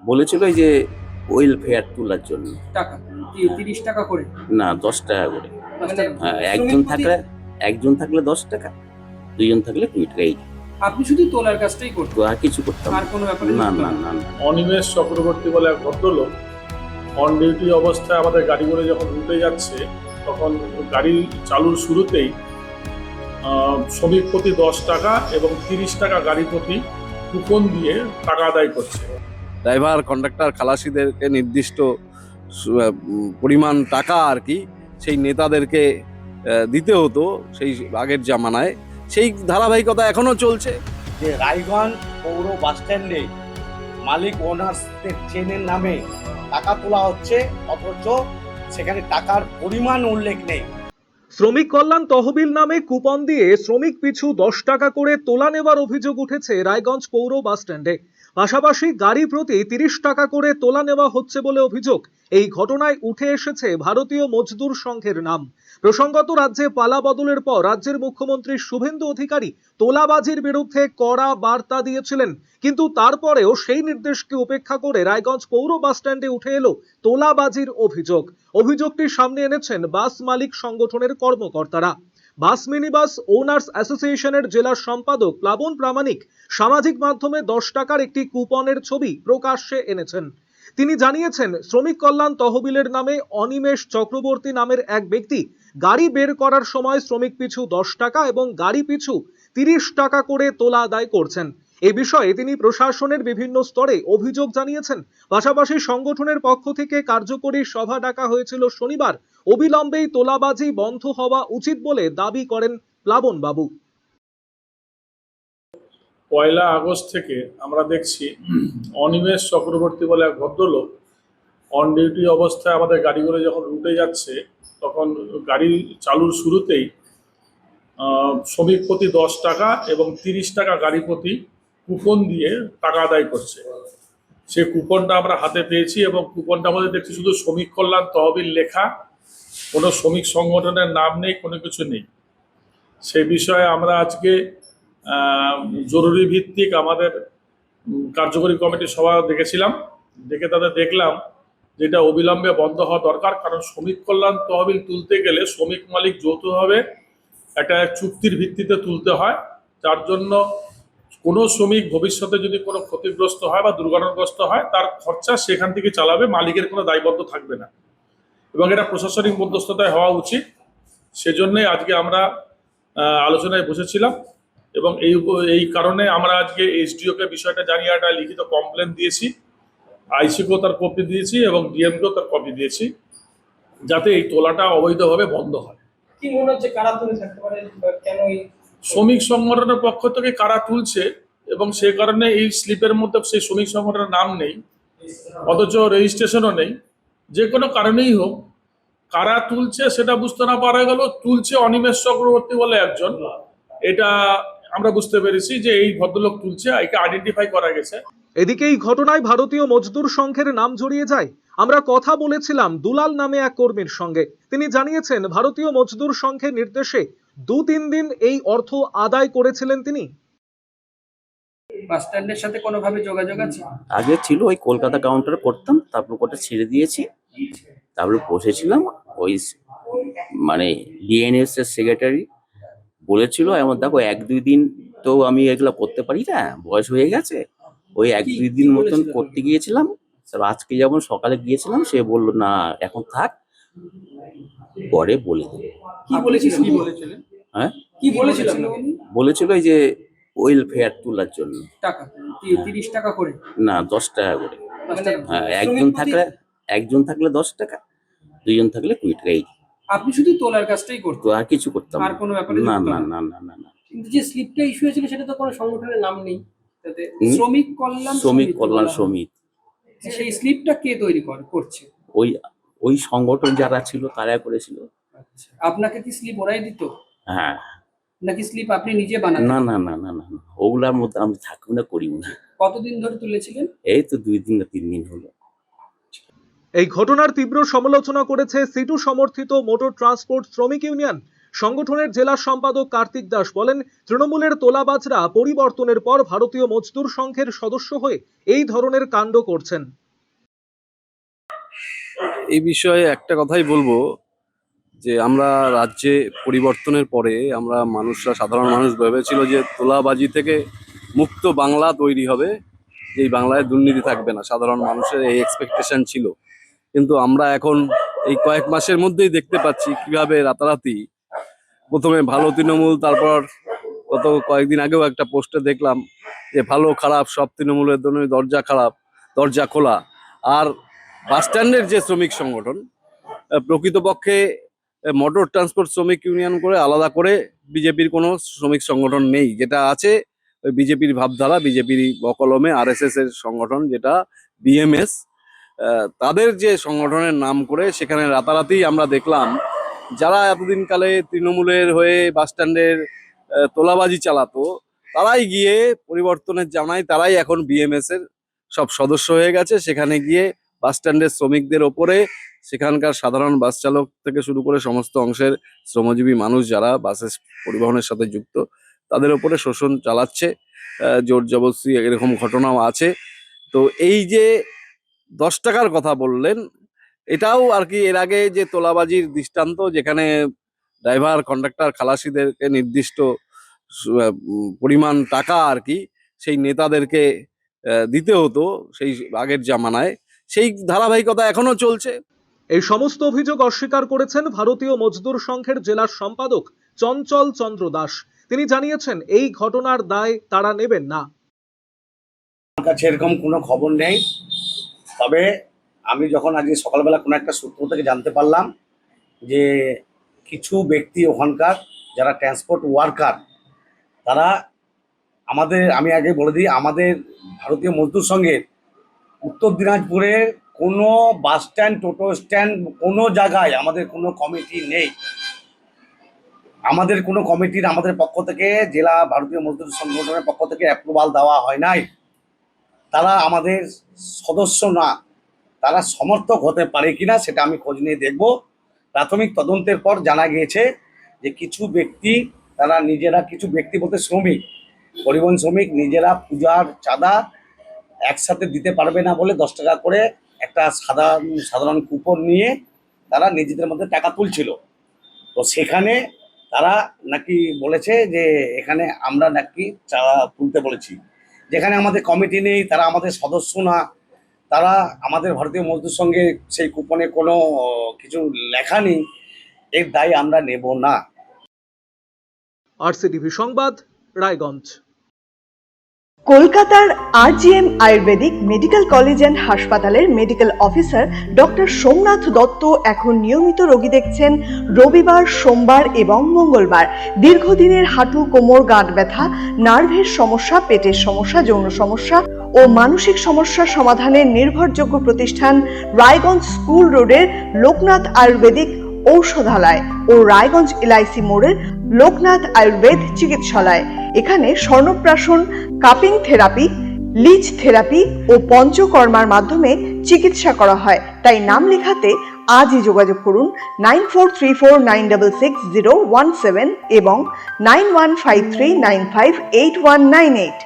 বলেছিল এই যে ওয়েলফেয়ার তোলার জন্য। টাকা 30 টাকা করে না, 10 টাকা করে। মানে হ্যাঁ, একজন থাকলে 10 টাকা, দুইজন থাকলে 20 টাকা। এই আপনি শুধু তোলার কাজটাই করতেন, তো আর কিছু করতাম আর কোনো ব্যাপারে না। যুক্ত না না? না না। অনিমেষ চক্রবর্তী বলে এক ভদ্রলোক অন ডিউটি অবস্থায় আমাদের গাড়ি করে যখন রুটে যাচ্ছে, তখন গাড়ি চালুর শুরুতেই শ্রমিক প্রতি 10 টাকা এবং 30 টাকা গাড়ি প্রতি কুপন দিয়ে টাকা আদায় করছে। ড্রাইভার কন্ডাক্টর খালাসিদেরকে নির্দিষ্ট পরিমাণ টাকা আর কি সেই নেতাদেরকে দিতে হতো সেই আগের জামানায়। সেই ধারাবাহিকতা এখনো চলছে। যে রায়গঞ্জ পৌর বাস স্ট্যান্ডে মালিক ওনার্সদের চেনের নামে টাকা তোলা হচ্ছে, অথচ সেখানে টাকার পরিমাণ উল্লেখ নেই। শ্রমিক কল্যাণ তহবিল নামে কুপন দিয়ে শ্রমিক পিছু 10 টাকা করে তোলা নেওয়ার অভিযোগ উঠেছে রায়গঞ্জ পৌর বাস স্ট্যান্ডে। পাশাপাশি গাড়ি প্রতি 30 টাকা করে তোলা নেওয়া হচ্ছে বলে অভিযোগ। এই ঘটনায় উঠে এসেছে ভারতীয় মজদুর সংঘের নাম। প্রসঙ্গত, রাজ্যে পালা বদলের পর রাজ্যের মুখ্যমন্ত্রী শুভেন্দু অধিকারী তোলাবাজির বিরুদ্ধে কড়া বার্তা দিয়েছিলেন, কিন্তু তারপরেও সেই নির্দেশকে উপেক্ষা করে রায়গঞ্জ পৌর বাস স্ট্যান্ডে উঠে এলো তোলাবাজির অভিযোগ। অভিযোগটি সামনে এনেছেন বাস মালিক সংগঠনের কর্মকর্তারা। বাস মিনিবাস ওনার্স অ্যাসোসিয়েশনের জেলা সম্পাদক প্লাবন প্রামাণিক সামাজিক মাধ্যমে 10 টাকার একটি কুপনের ছবি প্রকাশ্যে এনেছেন। তিনি জানিয়েছেন, শ্রমিক কল্যাণ তহবিলের নামে অনিমেষ চক্রবর্তী নামের এক ব্যক্তি গাড়ি বের করার সময় শ্রমিক পিছু 10 টাকা এবং গাড়ি পিছু 30 টাকা করে তোলা আদায় করছেন। এ বিষয়ে তিনি প্রশাসনের বিভিন্ন স্তরে অভিযোগ জানিয়েছেন। পাশাপাশি সংগঠনের পক্ষ থেকে কার্যকরী সভা ডাকা হয়েছিল শনিবার। অবিলম্বেই তোলাবাজি বন্ধ হওয়া উচিত বলে দাবি করেন প্লাবন বাবু। 1 আগস্ট থেকে আমরা দেখছি অনিমেষ চক্রবর্তী বলে এক ভদ্রলোক অন ডিউটি অবস্থায় আমাদের গাড়ি করে যখন রুটে যাচ্ছে, তখন গাড়ি চালুর শুরুতেই শ্রমিক প্রতি 10 টাকা এবং 30 টাকা গাড়ি প্রতি কুপন দিয়ে টাকা আদায় করছে। সেই কুপনটা আমরা হাতে পেয়েছি এবং কুপনটা আমাদের দেখছি শুধু শ্রমিক কল্যাণ তহবিল লেখা, কোনো শ্রমিক সংগঠনের নাম নেই, কোনো কিছু নেই। সেই বিষয়ে আমরা আজকে জরুরি ভিত্তিক আমাদের কার্যকরী কমিটির সভা দেখেছিলাম, দেখে তাদের দেখলাম যেটা অবিলম্বে বন্ধ হওয়া দরকার। কারণ শ্রমিক কল্যাণ তহবিল তুলতে গেলে শ্রমিক মালিক যৌথভাবে একটা চুক্তির ভিত্তিতে তুলতে হয়, যার জন্য কোনো শ্রমিক ভবিষ্যতে যদি কোনো ক্ষতিগ্রস্ত হয় বা দুর্ঘটনাগ্রস্ত হয়, তার খরচা সেখান থেকে চালাবে, মালিকের কোনো দায়বদ্ধ থাকবে না এবং এটা প্রশাসনিক মধ্যস্থতায় হওয়া উচিত। সেজন্যই আজকে আমরা আলোচনায় বসেছিলাম এবং এই কারণে আমরা আজকে এসডিওকে বিষয়টা জানিয়ে একটা লিখিত কমপ্লেন দিয়েছি, আইসিকেও তার কপি দিয়েছি এবং ডিএমকেও তার কপি দিয়েছি, যাতে এই তোলাটা অবৈধভাবে বন্ধ হয়। কি মনে হচ্ছে কারা তুলে থাকতে পারে, কেন এই শ্রমিক সংগঠনের পক্ষ থেকে কারা তুলছে এবং সেই কারণে এই স্লিপের মধ্যে সেই শ্রমিক সংগঠনের নাম নেই, অথচ রেজিস্ট্রেশনও নেই। যে কোনো কারণেই হোক, কারা তুলছে সেটা বুঝতে না পারা গেল, তুলছে অনিমেষ চক্রবর্তী বলে একজন, এটা আমরা বুঝতে পেরেছি যে এই ভদ্রলোক তুলছে, একে আইডেন্টিফাই করা গেছে। এদিকে এই ঘটনায় ভারতীয় মজদুর সংঘের নাম জড়িয়ে যায়। আমরা কথা বলেছিলাম দুলাল নামে এক কর্মীর সঙ্গে। তিনি জানিয়েছেন, ভারতীয় মজদুর সংঘের নির্দেশে 2-3 দিন এই অর্থ আদায় করেছিলেন তিনি। বাস স্ট্যান্ডের সাথে কোনোভাবে যোগাযোগ আছে? আগে ছিল, ওই কলকাতা কাউন্টারে করতাম, তারপর ওটা ছেড়ে দিয়েছি। তারপরে বসেছিলাম, ওই মানে ডিএনএস এর সেক্রেটারি বলেছিল, এমন দেখো 1-2 দিন তো আমি এগুলো করতে পারি না, বয়স হয়ে গেছে। ওই 1-2 দিন মতন করতে গিয়েছিলাম। আজকে যেমন সকালে গিয়েছিলাম, সে বললো না এখন থাক, পরে বলে দেবো। কি বলেছিলেন? হ্যাঁ, কি বলেছিলেন? বলেছিল এই যে ওয়েলফেয়ার তোলার জন্য। টাকা 30 টাকা করে না, 10 টাকা করে। মানে হ্যাঁ, একজন থাকলে 10 টাকা, দুইজন থাকলে 20 টাকা। এই আপনি শুধু তোলার কাজটাই তো করতেন, আর কিছু করতাম আর কোনো ব্যাপারে না। যুক্ত না না? না না না না। কিন্তু যে স্লিপটা ইস্যু হয়েছিল সেটা তো কোনো সংগঠনের নাম নেই, তাতে শ্রমিক কল্যাণ সমিতি। সেই স্লিপটা কে তৈরি করছে? ওই সংগঠন যারা ছিল তারা করেছিল। আচ্ছা, আপনাকে কি স্লিপ ওরাই দিত হ্যাঁ। নাকি স্লিপ আপনি নিজে বানাতেন? না না না না না না, ওগুলার মধ্যে আমি থাকবো না, করিব না। কতদিন ধরে তুলেছিলেন? এই তো 2 দিন না 3 দিন হলো। এই ঘটনার তীব্র সমালোচনা করেছে সিটু সমর্থিত মোটর ট্রান্সপোর্ট শ্রমিক ইউনিয়ন। সংগঠনের জেলা সম্পাদক কার্তিক দাস বলেন, তৃণমূলের তোলাবাজরা পরিবর্তনের পর ভারতীয় মজদুর সংঘের সদস্য হয়ে এই ধরনের কাণ্ড করছেন। এই বিষয়ে একটা কথাই বলবো যে আমরা রাজ্যে পরিবর্তনের পরে আমরা সাধারণ মানুষ ভেবেছিল যে তোলাবাজি থেকে মুক্ত বাংলা তৈরি হবে, এই বাংলায় দুর্নীতি থাকবে না, সাধারণ মানুষের এই এক্সপেকটেশন ছিল। কিন্তু আমরা এখন এই কয়েক মাসের মধ্যেই দেখতে পাচ্ছি কিভাবে রাতারাতি প্রথমে ভালো তৃণমূল, তারপর গত কয়েকদিন আগেও একটা পোস্টে দেখলাম যে ভালো খারাপ সব তৃণমূলের জন্য দরজা খোলা। আর বাস স্ট্যান্ডের যে শ্রমিক সংগঠন, প্রকৃতপক্ষে মোটর ট্রান্সপোর্ট শ্রমিক ইউনিয়ন করে আলাদা করে বিজেপির কোনো শ্রমিক সংগঠন নেই। যেটা আছে বিজেপির ভাবধারা, বিজেপির বকলমে আরএসএস এর সংগঠন যেটা বিএমএস, তাদের যে সংগঠনের নাম করে সেখানে রাতারাতি আমরা দেখলাম যারা এতদিন কালে তৃণমূলের হয়ে বাস স্ট্যান্ডের তোলাবাজি চালাতো, তারাই গিয়ে পরিবর্তনের জামানায় তারাই এখন বিএমএস এর সব সদস্য হয়ে গেছে। সেখানে গিয়ে বাস স্ট্যান্ডের শ্রমিকদের ওপরে, সেখানকার সাধারণ বাস চালক থেকে শুরু করে সমস্ত অংশের শ্রমজীবী মানুষ যারা বাসের পরিবহনের সাথে যুক্ত, তাদের ওপরে শোষণ চালাচ্ছে, জোর জবরদস্তি এরকম ঘটনাও আছে। তো এই যে 10 টাকার কথা বললেন, এটাও আর কি এর আগে যে তোলাবাজির দৃষ্টান্ত, যেখানে ড্রাইভার কন্ডাক্টর খালাসিদেরকে নির্দিষ্ট পরিমাণ টাকা আর কি সেই নেতাদেরকে দিতে হতো সেই আগের জামানায়, সেই ধারাবাহিকতা এখনো চলছে। এই সমস্ত অভিযোগ অস্বীকার করেছেন ভারতীয় মজদুর সংঘের জেলা সম্পাদক চঞ্চল চন্দ্র দাস। তিনি জানিয়েছেন এই ঘটনার দায় তারা নেবেন না। আমার কাছে এরকম কোনো খবর নেই, তবে আমি যখন আজকে সকালবেলা কোনো একটা সূত্র থেকে জানতে পারলাম যে কিছু ব্যক্তি ওখানকার যারা ট্রান্সপোর্ট ওয়ার্কার, তারা আমি আগে বলে দিই, আমাদের ভারতীয় মজদুর সংঘের উত্তর দিনাজপুরের কোনো বাস স্ট্যান্ড, টোটো স্ট্যান্ড, কোনো জায়গায় আমাদের কোনো কমিটি নেই। আমাদের কোনো কমিটির আমাদের পক্ষ থেকে, জেলা ভারতীয় মজদুর সংগঠনের পক্ষ থেকে অ্যাপ্রুভাল দেওয়া হয় নাই। তারা আমাদের সদস্য না, তারা সমর্থক হতে পারে কিনা সেটা আমি খোঁজ নিয়ে দেখব। প্রাথমিক তদন্তের পর জানা গিয়েছে যে কিছু ব্যক্তি, তারা নিজেরা, কিছু ব্যক্তি বলতে শ্রমিক, পরিবহন শ্রমিক, নিজেরা পূজার চাঁদা একসাথে দিতে পারবে না বলে 10 টাকা করে একটা সাধারণ কুপন নিয়ে তারা নিজেদের মধ্যে টাকা তুলছিল। তো সেখানে তারা নাকি বলেছে যে এখানে আমরা নাকি চাঁদা তুলতে বলেছি, যেখানে আমাদের কমিটি নেই, তারা আমাদের সদস্য না, তারা আমাদের ভারতীয় মজদুর সঙ্গে সেই কুপনে কোনো কিছু লেখা নেই, এর দায় আমরা নেব না। আরসিটিভি সংবাদ, রায়গঞ্জ। কলকাতার RGM Ayurvedic medical college and হাসপাতালের medical officer doctor Somnath Dutta এখন নিয়মিত রোগী দেখছেন রবিবার, সোমবার এবং মঙ্গলবার। দীর্ঘদিনের হাঁটু, কোমর, গাঁট ব্যথা, নার্ভের সমস্যা, পেটের সমস্যা, যৌন সমস্যা ও মানসিক সমস্যার সমাধানের নির্ভরযোগ্য প্রতিষ্ঠান রায়গঞ্জ স্কুল রোডের লোকনাথ আয়ুর্বেদিক ঔষধালয় ও রায়গঞ্জ এলআইসি মোড়ের লোকনাথ আয়ুর্বেদ চিকিৎসালয়। এখানে স্বর্ণপ্রাশন, কাপিং থেরাপি, লিচ থেরাপি ও পঞ্চকর্মার মাধ্যমে চিকিৎসা করা হয়। তাই নাম লেখাতে আজই যোগাযোগ করুন 9434966017 এবং 9153958198।